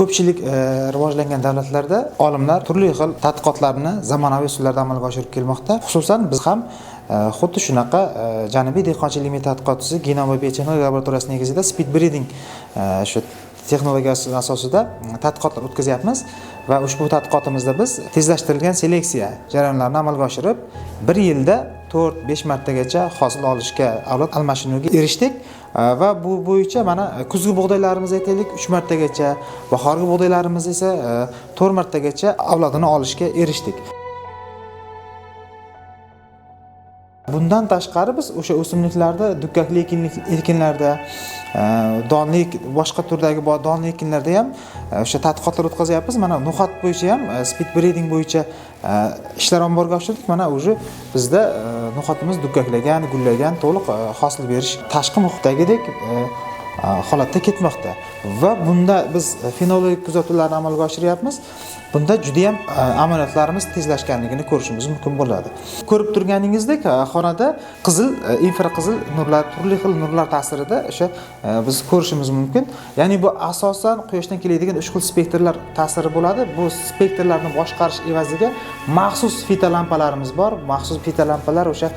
Ko'pchilik rivojlangan davlatlarda olimlar turli xil tadqiqotlarni zamonaviy usullarda amalga oshirib kelmoqda. Xususan biz ham xuddi shunaqa Janubiy dehqonchilik ilmiy tadqiqotchisi genom va biotexnologiya laboratoriyasi negizida speed breeding shu texnologiyasi asosida tadqiqotlar o'tkazyapmiz va ushbu tadqiqotimizda biz tezlashtirilgan seleksiya jarayonlarini amalga oshirib 1 yilda 4-5 martagacha hosil olishga, avlod almashinuviga erishdik va bu bo'yicha mana kuzgi bug'doylarimiz aytaylik 3 martagacha, bahorgi bug'doylarimiz esa 4 martagacha avlodini olishga erishdik. Bundan tashqari biz o'sha o'simliklarda, dukkakli ekinlarda, donli boshqa turdagi donli ekinlarda ham o'sha tadqiqotlar o'tkazyapmiz. Mana no'xat bo'yicha ham speed breeding bo'yicha ishlar omborga oshirdik. Mana o'sha bizda no'xatimiz dukkaklagan, gullagan, to'liq hosil berish tashqi muhitdagidek holatda ketmoqda va bunda biz fenologik kuzatuvlarni amalga oshiryapmiz. Bunda juda ham amaliyotlarimiz tezlashganligini ko'rishimiz mumkin bo'ladi. Ko'rib turganingizdek, xonada qizil, infraqizil nurlar, turli xil nurlar ta'sirida o'sha biz ko'rishimiz mumkin. Ya'ni bu asosan quyoshdan keladigan 3 xil spektrlar ta'siri bo'ladi. Bu spektrlarni boshqarish evaziga maxsus fitolampalarimiz bor. Maxsus fitolampalar o'sha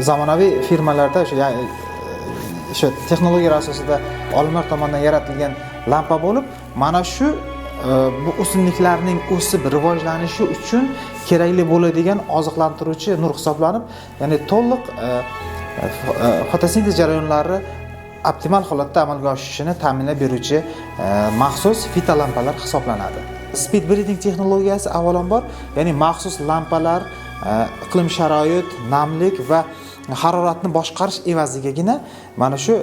zamonaviy firmalarda o'sha texnologiyalar asosida olimlar tomonidan yaratilgan lampa bo'lib, mana shu bu o'simliklarning o'sib rivojlanishi uchun kerakli bo'ladigan oziqlantiruvchi nur hisoblanib, ya'ni to'liq fotosintez jarayonlari optimal holatda amalga oshishini ta'minlab beruvchi maxsus fitolampalar hisoblanadi. Speed breeding texnologiyasi avvalambor, ya'ni maxsus lampalar iqlim sharoit, namlik va haroratni boshqarish evazigagina mana shu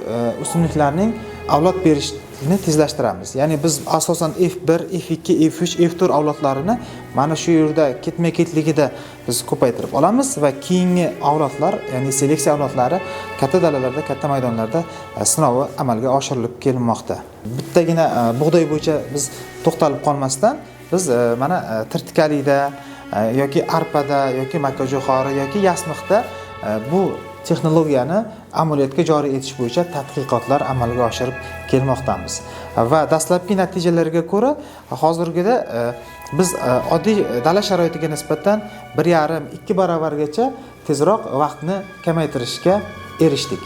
o'simliklarning avlod berishini tezlashtiramiz. Ya'ni biz asosan F1, F2, F3, F4 avlodlarini mana shu yerda ketma-ketligida biz ko'paytirib olamiz va keyingi avlodlar, ya'ni seleksiya avlodlari katta dalalarda, katta maydonlarda sinovi amalga oshirilib kelinmoqda. Bittagina bug'doy bo'yicha biz to'xtalib qolmasdan biz mana tirtikalida yoki arpada yoki makkajo'xori yoki yasmiqda bu texnologiyani amaliyotga joriy etish bo'yicha tadqiqotlar amalga oshirib kelmoqdamiz. Va dastlabki natijalarga ko'ra hozirgida biz oddiy dala sharoitiga nisbatan 1,5-2 baravargacha tezroq vaqtni kamaytirishga erishdik.